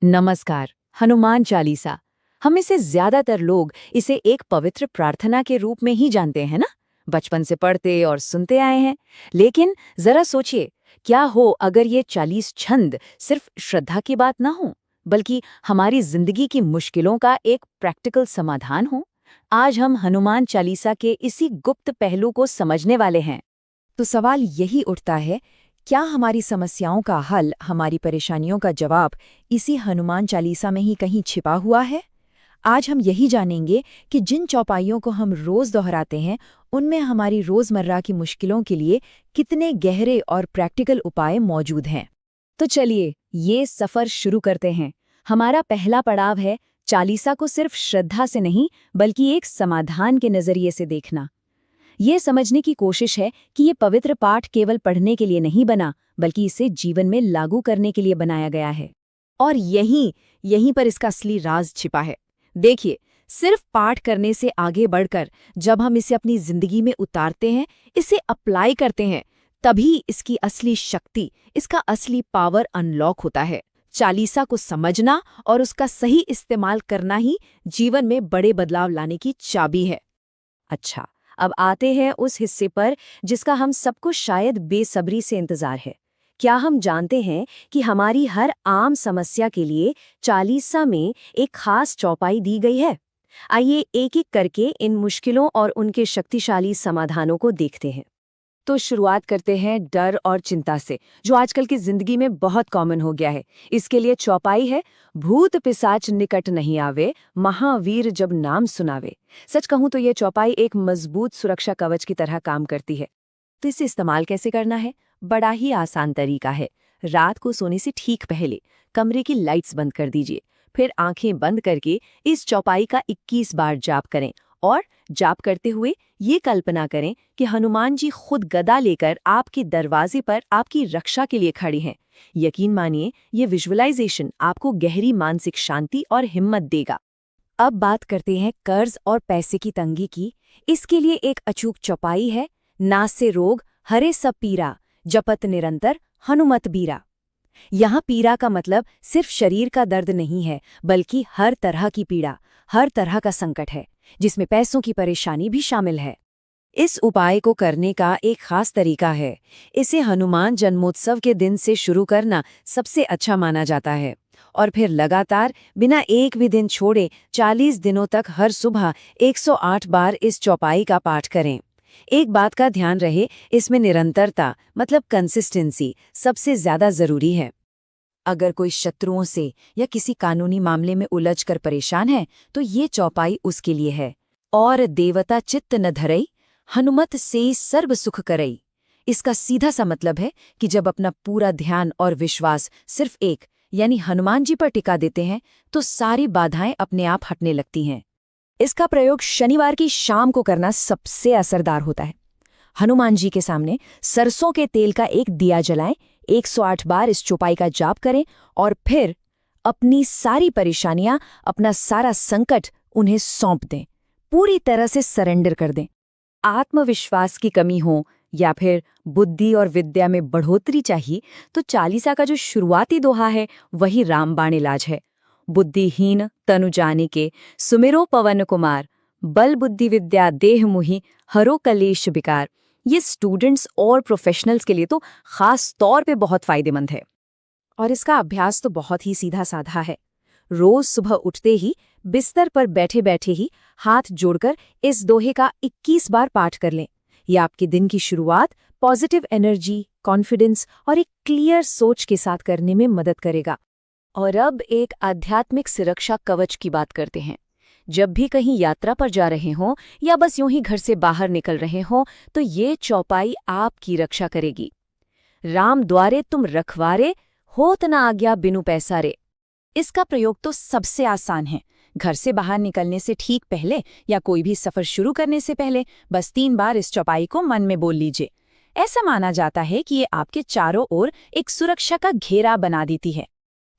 नमस्कार। हनुमान चालीसा। हम में से ज्यादातर लोग इसे एक पवित्र प्रार्थना के रूप में ही जानते हैं ना। बचपन से पढ़ते और सुनते आए हैं। लेकिन जरा सोचिए, क्या हो अगर ये 40 छंद सिर्फ श्रद्धा की बात ना हो, बल्कि हमारी जिंदगी की मुश्किलों का एक प्रैक्टिकल समाधान हो। आज हम हनुमान चालीसा के इसी गुप्त पहलू को समझने वाले हैं। तो सवाल यही उठता है, क्या हमारी समस्याओं का हल, हमारी परेशानियों का जवाब इसी हनुमान चालीसा में ही कहीं छिपा हुआ है? आज हम यही जानेंगे कि जिन चौपाइयों को हम रोज दोहराते हैं, उनमें हमारी रोजमर्रा की मुश्किलों के लिए कितने गहरे और प्रैक्टिकल उपाय मौजूद हैं। तो चलिए ये सफर शुरू करते हैं। हमारा पहला पड़ाव है चालीसा को सिर्फ श्रद्धा से नहीं, बल्कि एक समाधान के नजरिए से देखना। ये समझने की कोशिश है कि ये पवित्र पाठ केवल पढ़ने के लिए नहीं बना, बल्कि इसे जीवन में लागू करने के लिए बनाया गया है। और यहीं पर इसका असली राज छिपा है। देखिए, सिर्फ पाठ करने से आगे बढ़कर जब हम इसे अपनी जिंदगी में उतारते हैं, इसे अप्लाई करते हैं, तभी इसकी असली शक्ति, इसका असली पावर अनलॉक होता है। चालीसा को समझना और उसका सही इस्तेमाल करना ही जीवन में बड़े बदलाव लाने की चाबी है। अच्छा, अब आते हैं उस हिस्से पर जिसका हम सबको शायद बेसब्री से इंतजार है। क्या हम जानते हैं कि हमारी हर आम समस्या के लिए चालीसा में एक खास चौपाई दी गई है? आइए एक एक करके इन मुश्किलों और उनके शक्तिशाली समाधानों को देखते हैं। तो शुरुआत करते हैं डर और चिंता से, जो आजकल की जिंदगी में बहुत कॉमन हो गया है। इसके लिए चौपाई है, भूत पिशाच निकट नहीं आवे, महावीर जब नाम सुनावे। सच कहूं तो ये चौपाई एक मजबूत सुरक्षा कवच की तरह काम करती है। तो इसे इस्तेमाल कैसे करना है? बड़ा ही आसान तरीका है। रात को सोने से ठीक पहले कमरे की लाइट्स बंद कर दीजिए, फिर आंखें बंद करके इस चौपाई का 21 बार जाप करें। और जाप करते हुए ये कल्पना करें कि हनुमान जी खुद गदा लेकर आपके दरवाजे पर आपकी रक्षा के लिए खड़े हैं। यकीन मानिए, ये विजुअलाइजेशन आपको गहरी मानसिक शांति और हिम्मत देगा। अब बात करते हैं कर्ज और पैसे की तंगी की। इसके लिए एक अचूक चौपाई है, नास से रोग हरे सब पीरा, जपत निरंतर हनुमत बीरा। यहाँ पीड़ा का मतलब सिर्फ शरीर का दर्द नहीं है, बल्कि हर तरह की पीड़ा, हर तरह का संकट है, जिसमें पैसों की परेशानी भी शामिल है। इस उपाय को करने का एक खास तरीका है। इसे हनुमान जन्मोत्सव के दिन से शुरू करना सबसे अच्छा माना जाता है, और फिर लगातार बिना एक भी दिन छोड़े 40 दिनों तक हर सुबह 108 बार इस चौपाई का पाठ करें। एक बात का ध्यान रहे, इसमें निरंतरता मतलब कंसिस्टेंसी सबसे ज्यादा जरूरी है। अगर कोई शत्रुओं से या किसी कानूनी मामले में उलझकर परेशान है, तो ये चौपाई उसके लिए है। और देवता चित्त न धरई, हनुमत से सर्व सुख करई। इसका सीधा सा मतलब है कि जब अपना पूरा ध्यान और विश्वास सिर्फ एक यानी हनुमान जी पर टिका देते हैं, तो सारी बाधाएं अपने आप हटने लगती हैं। इसका प्रयोग शनिवार की शाम को करना सबसे असरदार होता है। हनुमान जी के सामने सरसों के तेल का एक दिया जलाएं, 108 बार इस चौपाई का जाप करें और फिर अपनी सारी परेशानियां, अपना सारा संकट उन्हें सौंप दें। पूरी तरह से सरेंडर कर दें। आत्मविश्वास की कमी हो या फिर बुद्धि और विद्या में बढ़ोतरी चाहिए, तो चालीसा का जो शुरुआती दोहा है वही रामबाण इलाज है। बुद्धिहीन तनु जाने के, सुमिरो पवन कुमार, बल बुद्धि विद्या देह मुहि, हरो कलेश विकार। ये स्टूडेंट्स और प्रोफेशनल्स के लिए तो खास तौर पे बहुत फायदेमंद है। और इसका अभ्यास तो बहुत ही सीधा साधा है। रोज सुबह उठते ही बिस्तर पर बैठे बैठे ही हाथ जोड़कर इस दोहे का 21 बार पाठ कर लें। यह आपके दिन की शुरुआत पॉजिटिव एनर्जी, कॉन्फिडेंस और एक क्लियर सोच के साथ करने में मदद करेगा। और अब एक आध्यात्मिक सुरक्षा कवच की बात करते हैं। जब भी कहीं यात्रा पर जा रहे हों या बस यूं ही घर से बाहर निकल रहे हों, तो ये चौपाई आपकी रक्षा करेगी। राम द्वारे तुम रखवारे, होत न आज्ञा बिनु पैसारे। इसका प्रयोग तो सबसे आसान है। घर से बाहर निकलने से ठीक पहले या कोई भी सफर शुरू करने से पहले बस 3 बार इस चौपाई को मन में बोल लीजिए। ऐसा माना जाता है कि ये आपके चारों ओर एक सुरक्षा का घेरा बना देती है।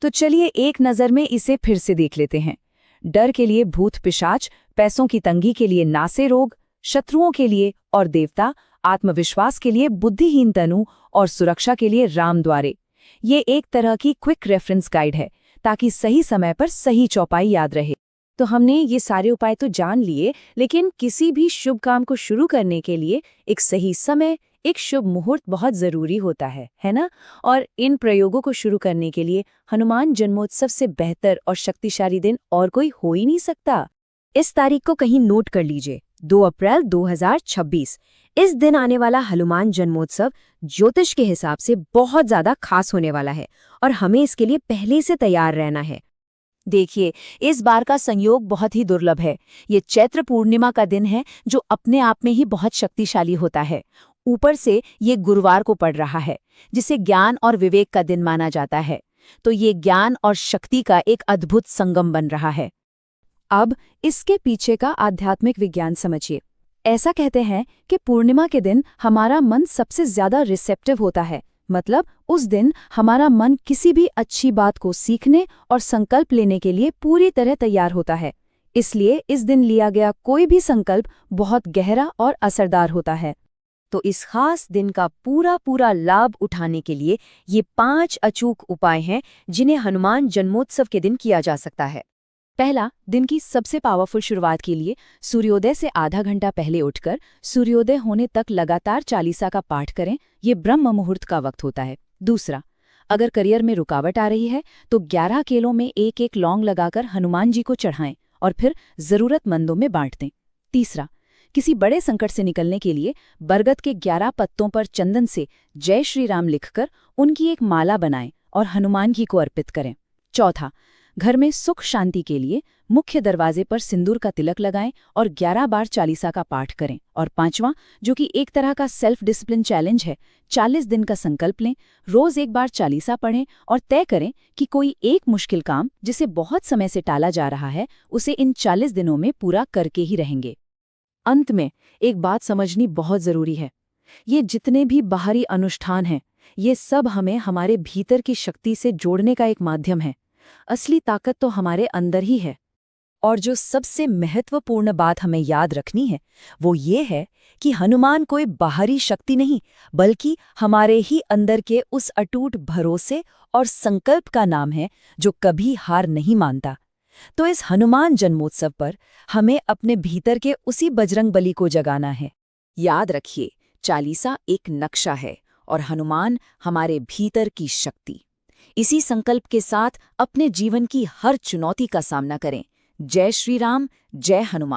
तो चलिए एक नज़र में इसे फिर से देख लेते हैं। डर के लिए भूत पिशाच, पैसों की तंगी के लिए नासे रोग, शत्रुओं के लिए और देवता, आत्मविश्वास के लिए बुद्धिहीन तनु और सुरक्षा के लिए राम द्वारे। ये एक तरह की क्विक रेफरेंस गाइड है, ताकि सही समय पर सही चौपाई याद रहे। तो हमने ये सारे उपाय तो जान लिए, लेकिन किसी भी शुभ काम को शुरू करने के लिए एक सही समय, एक शुभ मुहूर्त बहुत जरूरी होता है ना? और इन प्रयोगों को शुरू करने के लिए हनुमान जन्मोत्सव से बेहतर और शक्तिशाली दिन और कोई हो ही नहीं सकता। इस तारीख को कहीं नोट कर लीजिए, 2 अप्रैल 2026। इस दिन आने वाला हनुमान जन्मोत्सव ज्योतिष के हिसाब से बहुत ज्यादा खास होने वाला है और हमें इसके लिए पहले से तैयार रहना है। देखिए, इस बार का संयोग बहुत ही दुर्लभ है। ये चैत्र पूर्णिमा का दिन है, जो अपने आप में ही बहुत शक्तिशाली होता है। ऊपर से ये गुरुवार को पड़ रहा है, जिसे ज्ञान और विवेक का दिन माना जाता है। तो ये ज्ञान और शक्ति का एक अद्भुत संगम बन रहा है। अब इसके पीछे का आध्यात्मिक विज्ञान समझिए। ऐसा कहते हैं कि पूर्णिमा के दिन हमारा मन सबसे ज्यादा रिसेप्टिव होता है, मतलब उस दिन हमारा मन किसी भी अच्छी बात को सीखने और संकल्प लेने के लिए पूरी तरह तैयार होता है। इसलिए इस दिन लिया गया कोई भी संकल्प बहुत गहरा और असरदार होता है। तो इस खास दिन का पूरा लाभ उठाने के लिए ये 5 अचूक उपाय हैं, जिन्हें हनुमान जन्मोत्सव के दिन किया जा सकता है। पहला, दिन की सबसे पावरफुल शुरुआत के लिए सूर्योदय से आधा घंटा पहले उठकर सूर्योदय होने तक लगातार चालीसा का पाठ करें। ये ब्रह्म मुहूर्त का वक्त होता है। दूसरा, अगर करियर में रुकावट आ रही है तो 11 केलों में एक एक लौंग लगाकर हनुमान जी को चढ़ाएं और फिर जरूरतमंदों में बांट दें। तीसरा, किसी बड़े संकट से निकलने के लिए बरगद के 11 पत्तों पर चंदन से जय श्री राम लिखकर उनकी एक माला बनाएं और हनुमान जी को अर्पित करें। चौथा, घर में सुख शांति के लिए मुख्य दरवाजे पर सिंदूर का तिलक लगाएं और 11 बार चालीसा का पाठ करें। और पांचवां, जो कि एक तरह का सेल्फ डिसिप्लिन चैलेंज है, 40 दिन का संकल्प लें, रोज एक बार चालीसा पढ़ें और तय करें कि कोई एक मुश्किल काम जिसे बहुत समय से टाला जा रहा है, उसे इन 40 दिनों में पूरा करके ही रहेंगे। अंत में एक बात समझनी बहुत जरूरी है। ये जितने भी बाहरी अनुष्ठान हैं, ये सब हमें हमारे भीतर की शक्ति से जोड़ने का एक माध्यम है। असली ताकत तो हमारे अंदर ही है। और जो सबसे महत्वपूर्ण बात हमें याद रखनी है, वो ये है कि हनुमान कोई बाहरी शक्ति नहीं, बल्कि हमारे ही अंदर के उस अटूट भरोसे और संकल्प का नाम है, जो कभी हार नहीं मानता। तो इस हनुमान जन्मोत्सव पर हमें अपने भीतर के उसी बजरंगबली को जगाना है। याद रखिए, चालीसा एक नक्शा है और हनुमान हमारे भीतर की शक्ति। इसी संकल्प के साथ अपने जीवन की हर चुनौती का सामना करें। जय श्री राम, जय हनुमान।